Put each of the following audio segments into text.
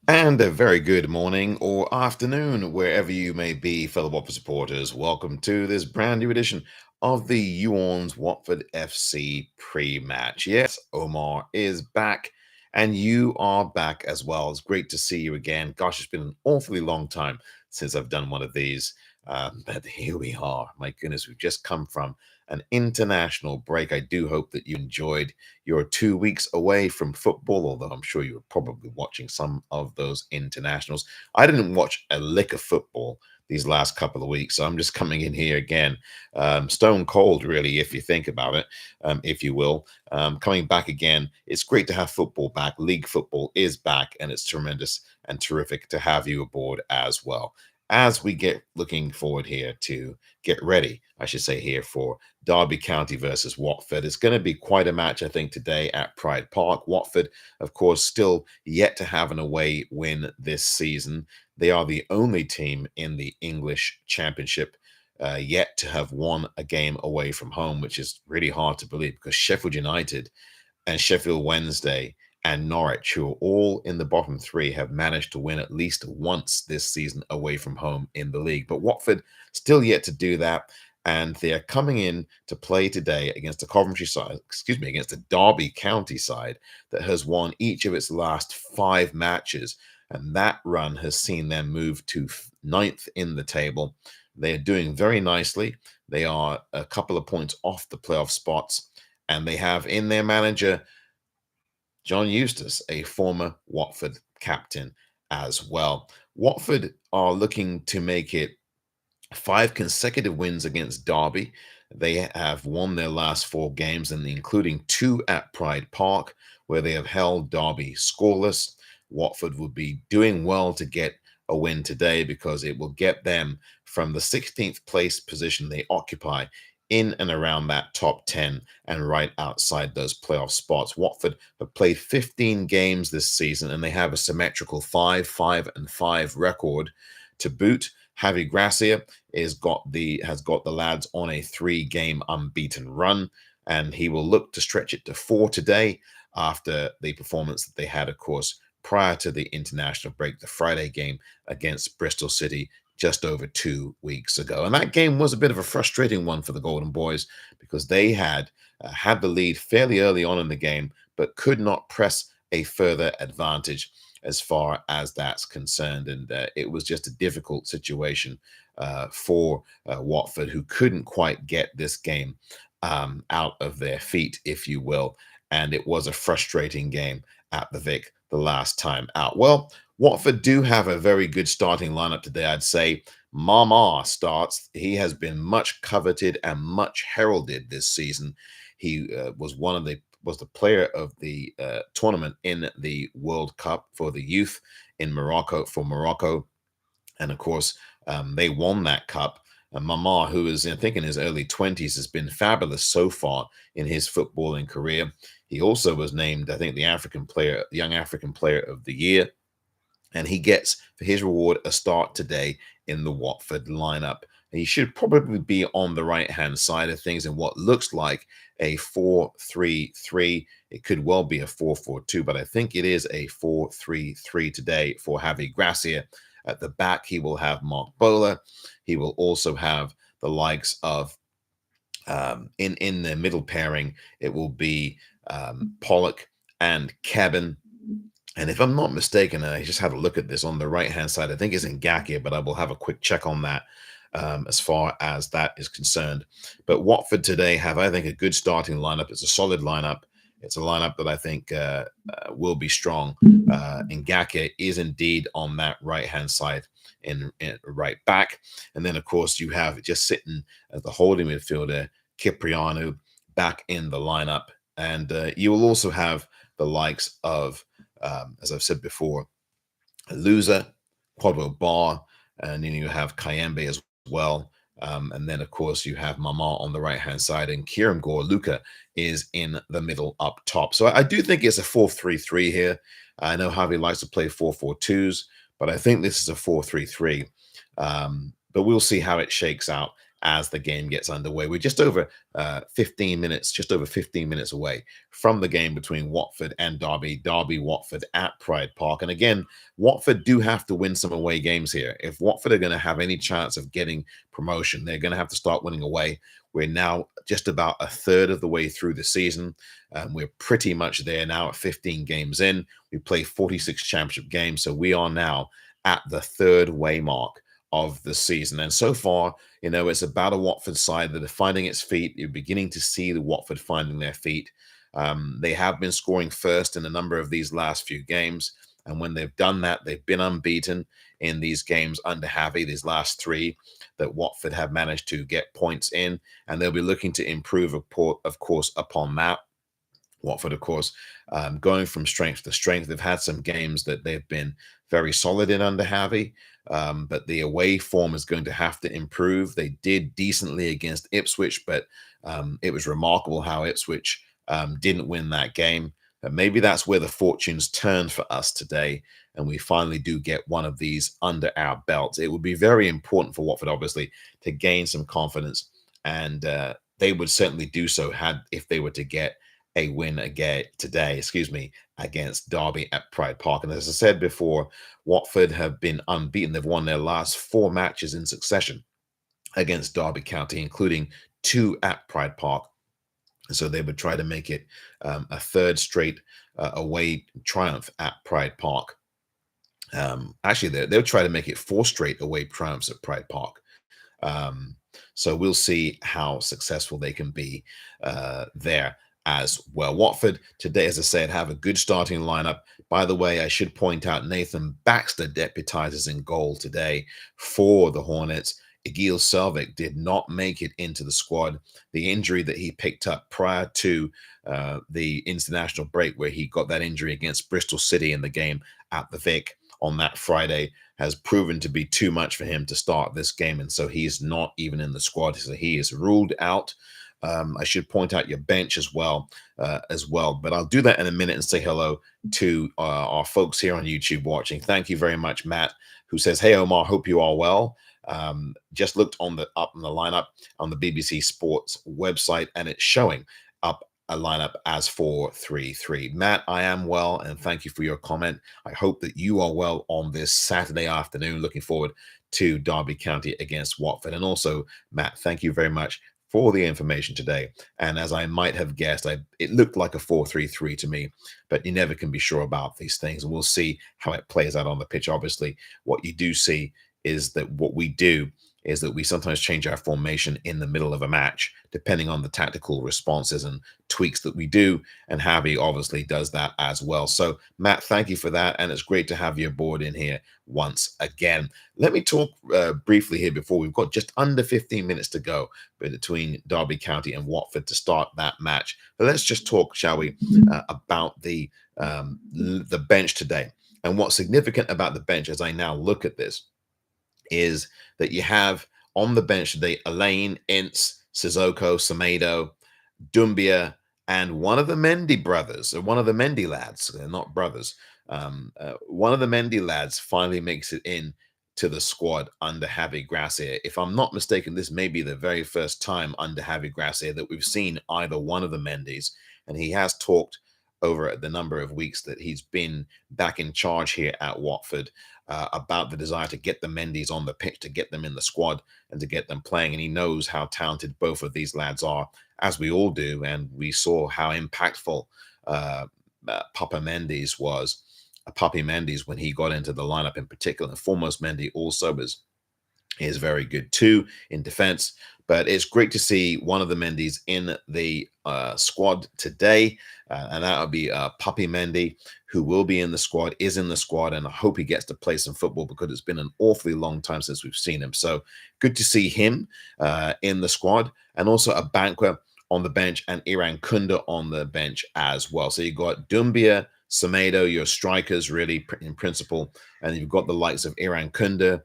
And a very good morning or afternoon, wherever you may be, fellow Watford supporters. Welcome to this brand new edition of the YOU ORNS Watford FC pre-match. Yes, Omar is back, and you are back as well. It's great to see you again. Gosh, it's been an awfully long time since I've done one of these, but here we are. My goodness, we've just come from an international break. I do hope that you enjoyed your 2 weeks away from football, although I'm sure you were probably watching some of those internationals. I didn't watch a lick of football these last couple of weeks, so I'm just coming in here again, stone cold, really, if you think about it, if you will. Coming back again, it's great to have football back. League football is back, and it's tremendous and terrific to have you aboard as well. As we get looking forward here to get ready, I should say, here for Derby County versus Watford. It's going to be quite a match, I think, today at Pride Park. Watford, of course, still yet to have an away win this season. They are the only team in the English Championship yet to have won a game away from home, which is really hard to believe because Sheffield United and Sheffield Wednesday and Norwich, who are all in the bottom three, have managed to win at least once this season away from home in the league. But Watford still yet to do that. And they are coming in to play today against the Coventry side, excuse me, against the Derby County side that has won each of its last 5 matches. And that run has seen them move to ninth in the table. They are doing very nicely. They are a couple of points off the playoff spots. And they have in their manager John Eustace, a former Watford captain as well. Watford are looking to make it 5 consecutive wins against Derby. They have won their last 4 games, and including 2 at Pride Park, where they have held Derby scoreless. Watford would be doing well to get a win today because it will get them from the 16th place position they occupy in and around that top 10 and right outside those playoff spots. Watford have played 15 games this season, and they have a symmetrical 5-5-5 record to boot. Javi Gracia has got the lads on a 3-game unbeaten run, and he will look to stretch it to 4 today after the performance that they had, of course, prior to the international break, the Friday game against Bristol City just over 2 weeks ago. And that game was a bit of a frustrating one for the Golden Boys because they had the lead fairly early on in the game, but could not press a further advantage as far as that's concerned. And it was just a difficult situation for Watford, who couldn't quite get this game out of their feet, if you will. And it was a frustrating game at the Vic the last time out. Well, Watford do have a very good starting lineup today, I'd say. Mama starts. He has been much coveted and much heralded this season. He was the player of the tournament in the World Cup for the youth in Morocco for Morocco, and of course they won that cup. And Mama, who is I think in his early 20s, has been fabulous so far in his footballing career. He also was named, I think, the Young African Player of the Year, and he gets for his reward a start today in the Watford lineup. He should probably be on the right-hand side of things in what looks like a 4-3-3. It could well be a 4-4-2, but I think it is a 4-3-3 today for Javi Gracia. At the back, he will have Mark Bowler. He will also have the likes of, in the middle pairing, it will be Pollock and Kevin. And if I'm not mistaken, I just had a look at this on the right-hand side. I think it's Ngakia, but I will have a quick check on that as far as that is concerned. But Watford today have, I think, a good starting lineup. It's a solid lineup. It's a lineup that I think will be strong. Ngakia is indeed on that right-hand side in right back. And then, of course, you have just sitting as the holding midfielder, Cipriano, back in the lineup. And you will also have the likes of, as I've said before, Loser, Quadro Bar, and then you have Kayembe as well. And then, of course, you have Mama on the right-hand side, and Kieran Gore Luca is in the middle up top. So I do think it's a 4-3-3 here. I know Javi likes to play 4-4-2s, but I think this is a 4-3-3. But we'll see how it shakes out as the game gets underway. We're just over 15 minutes, just over 15 minutes away from the game between Watford and Derby Watford at Pride Park. And again, Watford do have to win some away games here. If Watford are going to have any chance of getting promotion, they're going to have to start winning away. We're now just about a third of the way through the season. We're pretty much there now at 15 games in. We play 46 championship games. So we are now at the third way mark of the season. And so far, it's about a Watford side that are finding its feet. You're beginning to see the Watford finding their feet. They have been scoring first in a number of these last few games. And when they've done that, they've been unbeaten in these games under Javi, these last three that Watford have managed to get points in. And they'll be looking to improve, of course, upon that. Watford, of course, going from strength to strength. They've had some games that they've been very solid in under Javi, but the away form is going to have to improve. They did decently against Ipswich, but it was remarkable how Ipswich didn't win that game. Maybe that's where the fortunes turned for us today, and we finally do get one of these under our belts. It would be very important for Watford, obviously, to gain some confidence, and they would certainly do so if they were to get a win again today, against Derby at Pride Park. And as I said before, Watford have been unbeaten. They've won their last 4 matches in succession against Derby County, including 2 at Pride Park. So they would try to make it a third straight away triumph at Pride Park. Actually, they'll try to make it 4 straight away triumphs at Pride Park. So we'll see how successful they can be there as well. Watford today, as I said, have a good starting lineup. By the way, I should point out Nathan Baxter deputizes in goal today for the Hornets. Egil Selvik did not make it into the squad. The injury that he picked up prior to the international break, where he got that injury against Bristol City in the game at the Vic on that Friday, has proven to be too much for him to start this game. And so he's not even in the squad. So he is ruled out. I should point out your bench as well. But I'll do that in a minute and say hello to our folks here on YouTube watching. Thank you very much, Matt, who says, "Hey, Omar, hope you are well." Just looked on the lineup on the BBC Sports website, and it's showing up a lineup as 4-3-3. Matt, I am well, and thank you for your comment. I hope that you are well on this Saturday afternoon. Looking forward to Derby County against Watford. And also, Matt, thank you very much for the information today. And as I might have guessed, it looked like a 4-3-3 to me, but you never can be sure about these things. And we'll see how it plays out on the pitch. Obviously, what you do see is that what we do is that we sometimes change our formation in the middle of a match, depending on the tactical responses and tweaks that we do. And Javi obviously does that as well. So, Matt, thank you for that. And it's great to have you aboard in here once again. Let me talk briefly here before we've got just under 15 minutes to go between Derby County and Watford to start that match. But let's just talk, shall we, about the bench today. And what's significant about the bench as I now look at this is that you have on the bench today Elaine, Ince, Sissoko, Semedo, Dumbia, and one of the Mendy brothers, or one of the Mendy lads. They're not brothers. One of the Mendy lads finally makes it in to the squad under Javi Gracia. If I'm not mistaken, this may be the very first time under Javi Gracia that we've seen either one of the Mendys, and he has talked over the number of weeks that he's been back in charge here at Watford about the desire to get the Mendys on the pitch, to get them in the squad and to get them playing. And he knows how talented both of these lads are, as we all do. And we saw how impactful Puppy Mendy's when he got into the lineup in particular. And foremost Mendy also is very good too in defense. But it's great to see one of the Mendys in the squad today. And that would be Puppy Mendy, who will be in the squad, is in the squad. And I hope he gets to play some football because it's been an awfully long time since we've seen him. So good to see him in the squad. And also a Banquer on the bench and Iran Kunda on the bench as well. So you've got Dumbia, Semedo, your strikers really in principle. And you've got the likes of Iran Kunda,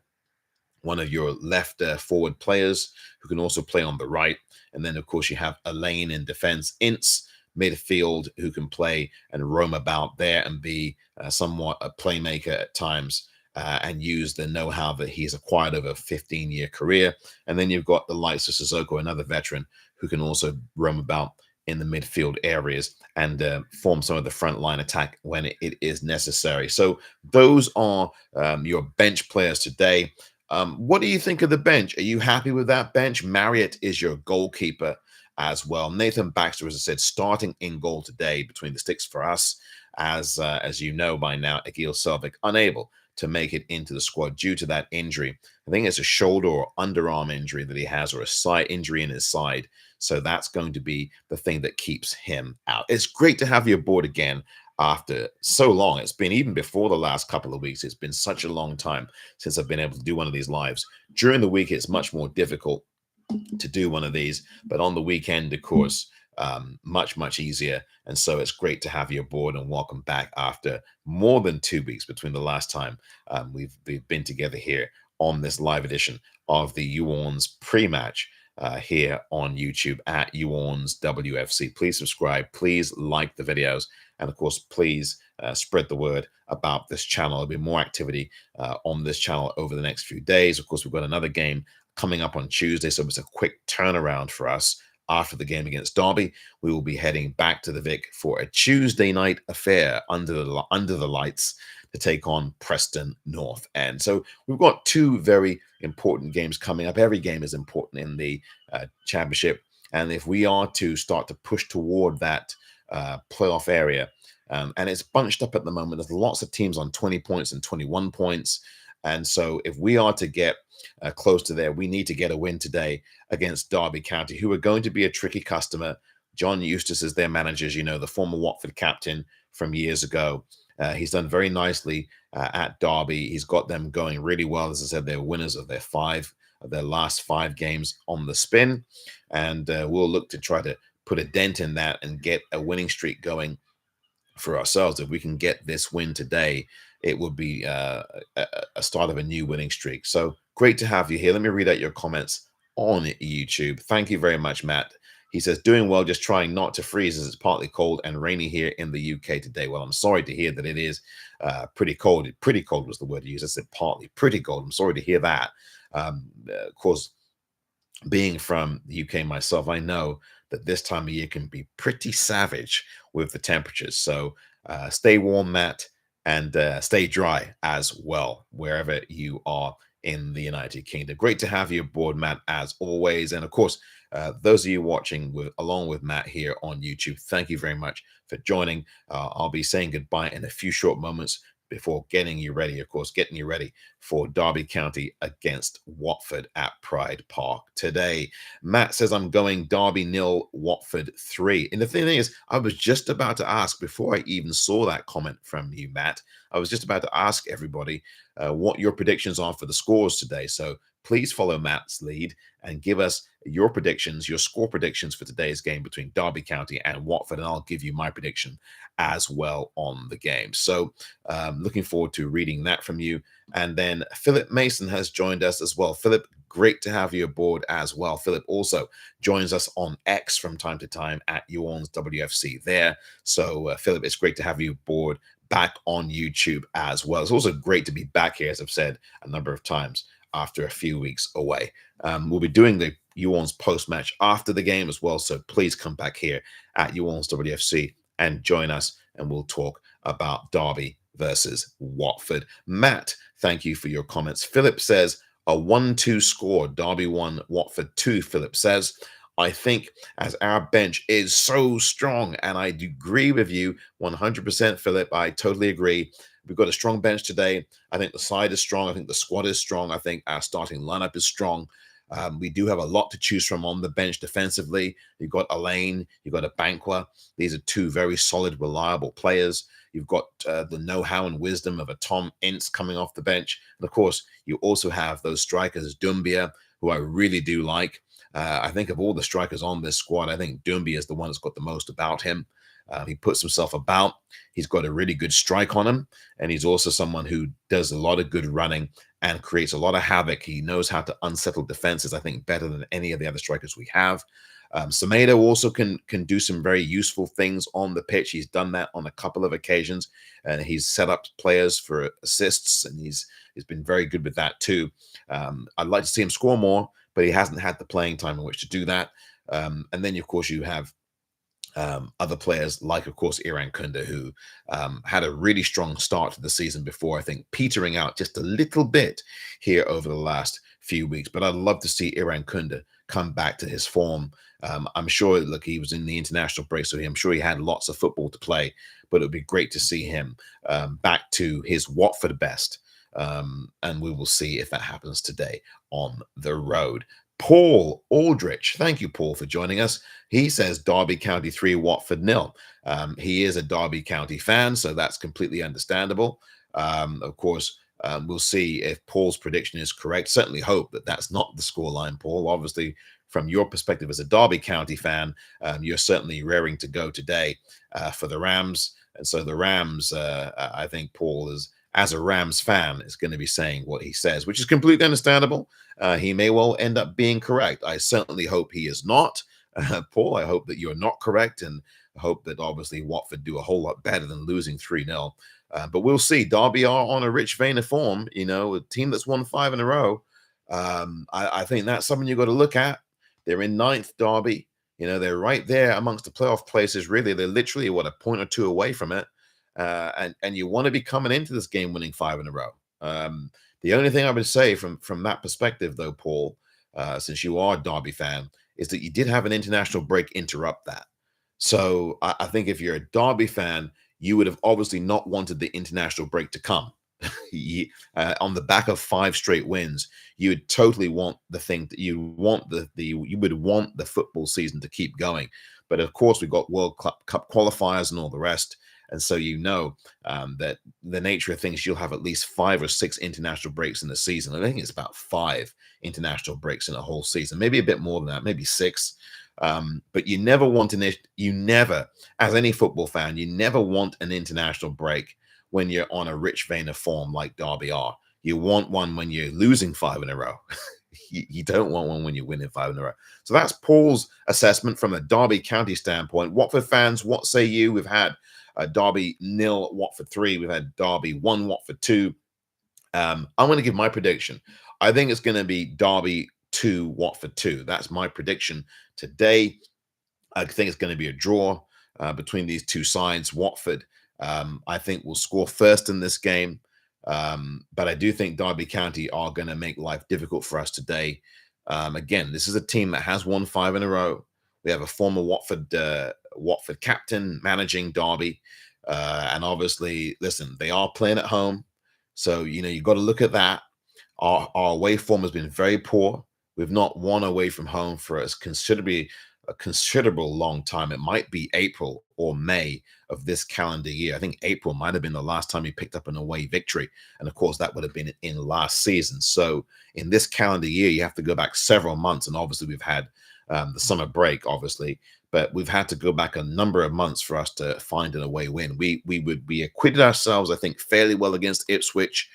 one of your left forward players who can also play on the right. And then, of course, you have Elaine in defense, Ince, midfield, who can play and roam about there and be somewhat a playmaker at times and use the know-how that he's acquired over a 15-year career. And then you've got the likes of Sissoko, another veteran who can also roam about in the midfield areas and form some of the frontline attack when it is necessary. So those are your bench players today. What do you think of the bench? Are you happy with that bench? Marriott is your goalkeeper as well. Nathan Baxter, as I said, starting in goal today between the sticks for us, as you know by now, Egil Selvik unable to make it into the squad due to that injury. I think it's a shoulder or underarm injury that he has, or a side injury in his side. So that's going to be the thing that keeps him out. It's great to have you aboard again after so long. It's been, even before the last couple of weeks, it's been such a long time since I've been able to do one of these lives. During the week, it's much more difficult to do one of these, but on the weekend, of course, much easier. And so it's great to have you aboard, and welcome back after more than 2 weeks between the last time we've been together here on this live edition of the You ORNS pre-match here on YouTube at You ORNS WFC. Please subscribe, please like the videos, and of course, please spread the word about this channel. There'll be more activity on this channel over the next few days. Of course, we've got another game coming up on Tuesday, so it's a quick turnaround for us. After the game against Derby, we will be heading back to the Vic for a Tuesday night affair under the lights to take on Preston North End. So we've got two very important games coming up. Every game is important in the championship, and if we are to start to push toward that playoff area, and it's bunched up at the moment. There's lots of teams on 20 points and 21 points. And so if we are to get close to there, we need to get a win today against Derby County, who are going to be a tricky customer. John Eustace is their manager, as you know, the former Watford captain from years ago. He's done very nicely at Derby. He's got them going really well. As I said, they're winners of their last 5 games on the spin. And we'll look to try to put a dent in that and get a winning streak going for ourselves. If we can get this win today, it would be a start of a new winning streak. So great to have you here. Let me read out your comments on YouTube. Thank you very much, Matt. He says, doing well, just trying not to freeze as it's partly cold and rainy here in the UK today. Well, I'm sorry to hear that it is pretty cold. Pretty cold was the word used. I said partly, pretty cold. I'm sorry to hear that. Of course, being from the UK myself, I know that this time of year can be pretty savage with the temperatures. So stay warm, Matt, and stay dry as well, wherever you are in the United Kingdom. Great to have you aboard, Matt, as always. And of course, those of you watching along with Matt here on YouTube, thank you very much for joining. I'll be saying goodbye in a few short moments before getting you ready, of course, getting you ready for Derby County against Watford at Pride Park today. Matt says, I'm going Derby 0, Watford 3. And the thing is, I was just about to ask, before I even saw that comment from you, Matt, I was just about to ask everybody what your predictions are for the scores today. So please follow Matt's lead and give us your predictions, your score predictions for today's game between Derby County and Watford, and I'll give you my prediction as well on the game. So looking forward to reading that from you. And then Philip Mason has joined us as well. Philip, great to have you aboard as well. Philip also joins us on X from time to time at You ORNS WFC there. So Philip, it's great to have you aboard back on YouTube as well. It's also great to be back here, as I've said a number of times, after a few weeks away. We'll be doing the You ORNS post-match after the game as well, so please come back here at You ORNS WFC and join us, and we'll talk about Derby versus Watford. Matt, thank you for your comments. Philip says a 1-2 score, Derby 1, Watford 2, Philip says. I think as our bench is so strong, and I do agree with you 100%, Philip. I totally agree. We've got a strong bench today. I think the side is strong. I think the squad is strong. I think our starting lineup is strong. We do have a lot to choose from on the bench defensively. You've got Elaine, you've got a Bankwa. These are two very solid, reliable players. You've got the know-how and wisdom of a Tom Ince coming off the bench. And of course, you also have those strikers, Doumbia, who I really do like. I think of all the strikers on this squad, I think Doumbia is the one that's got the most about him. He puts himself about. He's got a really good strike on him. And he's also someone who does a lot of good running and creates a lot of havoc. He knows how to unsettle defenses, I think, better than any of the other strikers we have. Semedo also can do some very useful things on the pitch. He's done that on a couple of occasions, and he's set up players for assists, and he's been very good with that too. I'd like to see him score more, but he hasn't had the playing time in which to do that. And then, of course, you have other players like, of course, Iran Kunda, who had a really strong start to the season before, I think, petering out just a little bit here over the last few weeks. But I'd love to see Iran Kunda come back to his form. I'm sure, look, he was in the international break, so I'm sure he had lots of football to play, but it would be great to see him back to his Watford best. And we will see if that happens today on the road. Paul Aldrich, thank you, Paul, for joining us. He says Derby County 3, Watford 0. He is a Derby County fan, so that's completely understandable. Of course, we'll see if Paul's prediction is correct. Certainly hope that that's not the scoreline, Paul. Obviously, from your perspective as a Derby County fan, you're certainly raring to go today for the Rams. And so the Rams, I think Paul is, as a Rams fan, is going to be saying what he says, which is completely understandable. He may well end up being correct. I certainly hope he is not. Paul, I hope that you're not correct, and I hope that obviously Watford do a whole lot better than losing 3-0. But we'll see. Derby are on a rich vein of form, a team that's won 5 in a row. I think that's something you've got to look at. They're in 9th, Derby. They're right there amongst the playoff places, really. They're literally, what, a point or two away from it. And you want to be coming into this game winning 5 in a row. The only thing I would say from that perspective, though, Paul, since you are a Derby fan, is that you did have an international break interrupt that. So I think if you're a Derby fan, you would have obviously not wanted the international break to come. On the back of 5 straight wins, you would totally want the thing that you want you would want the football season to keep going. But of course, we've got World Cup qualifiers and all the rest. And so that the nature of things, you'll have at least 5 or 6 international breaks in the season. I think it's about 5 international breaks in a whole season, maybe a bit more than that, maybe 6. But you never want as any football fan, you never want an international break when you're on a rich vein of form like Derby are. You want one when you're losing 5 in a row. You don't want one when you're winning 5 in a row. So that's Paul's assessment from a Derby County standpoint. Watford fans, what say you? We've had Derby 0, Watford 3. We've had Derby 1, Watford 2. I'm going to give my prediction. I think it's going to be Derby 2, Watford 2. That's my prediction today. I think it's going to be a draw between these two sides. Watford, I think, will score first in this game. But I do think Derby County are going to make life difficult for us today. Again, this is a team that has won 5 in a row. We have a former Watford captain managing Derby. And obviously, listen, they are playing at home. So, you've got to look at that. Our away form has been very poor. We've not won away from home for a considerable long time. It might be April or May of this calendar year. I think April might have been the last time we picked up an away victory. And of course, that would have been in last season. So in this calendar year, you have to go back several months. And obviously, we've had the summer break, obviously, but we've had to go back a number of months for us to find an away win. We acquitted ourselves, I think, fairly well against Ipswich.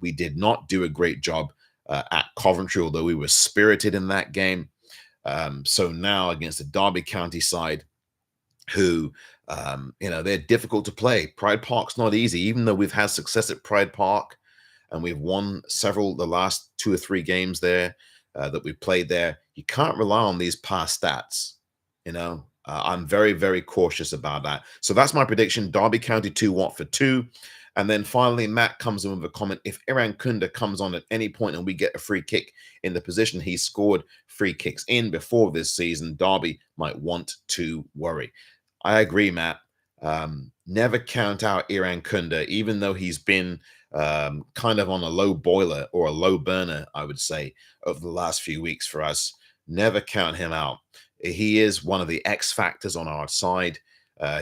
We did not do a great job at Coventry, although we were spirited in that game. So now against the Derby County side, who, they're difficult to play. Pride Park's not easy, even though we've had success at Pride Park and we've won the last 2 or 3 games there that we've played there. You can't rely on these past stats. I'm very, very cautious about that. So that's my prediction. Derby County 2, Watford 2. And then finally, Matt comes in with a comment. If Iran Kunda comes on at any point and we get a free kick in the position he scored free kicks in before this season, Derby might want to worry. I agree, Matt. Never count out Iran Kunda, even though he's been kind of on a low boiler or a low burner, I would say, over the last few weeks for us. Never count him out. He is one of the X factors on our side.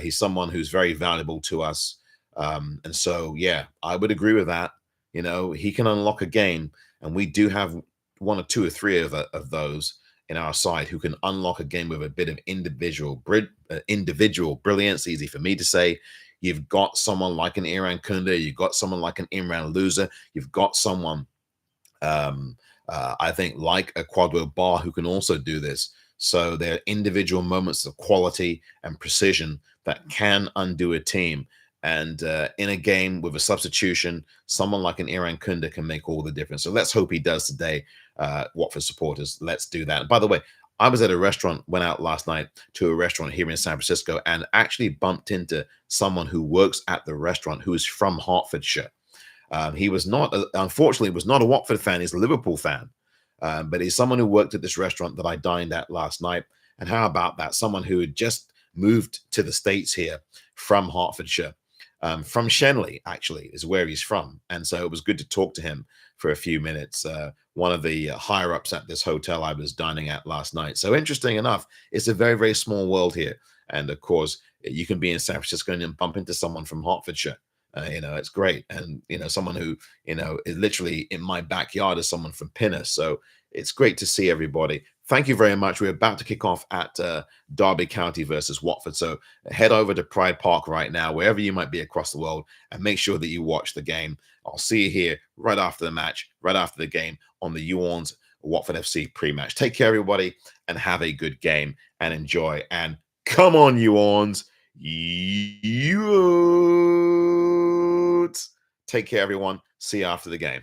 He's someone who's very valuable to us. And so, yeah, I would agree with that. He can unlock a game, and we do have 1 or 2 or 3 of those in our side who can unlock a game with a bit of individual brilliance. Easy for me to say. You've got someone like an Iran Kunda. You've got someone like an Imran Loser. You've got someone, I think, like a Quadwo Bar who can also do this. So there are individual moments of quality and precision that can undo a team. And in a game with a substitution, someone like an Iran Kunda can make all the difference. So let's hope he does today, Watford supporters. Let's do that. And by the way, I was at a restaurant, went out last night to a restaurant here in San Francisco, and actually bumped into someone who works at the restaurant who is from Hertfordshire. He was not, unfortunately, was not a Watford fan. He's a Liverpool fan. But he's someone who worked at this restaurant that I dined at last night. And how about that? Someone who had just moved to the States here from Hertfordshire. From Shenley, actually, is where he's from. And so it was good to talk to him for a few minutes. One of the higher ups at this hotel I was dining at last night. So interesting enough, it's a very, very small world here. And of course, you can be in San Francisco and bump into someone from Hertfordshire. It's great. And, someone who, is literally in my backyard is someone from Pinner. So it's great to see everybody. Thank you very much. We're about to kick off at Derby County versus Watford. So head over to Pride Park right now, wherever you might be across the world, and make sure that you watch the game. I'll see you here right after the match, right after the game on the YOU ORNS Watford FC pre-match. Take care, everybody, and have a good game and enjoy. And come on, YOU ORNS. You. Take care, everyone. See you after the game.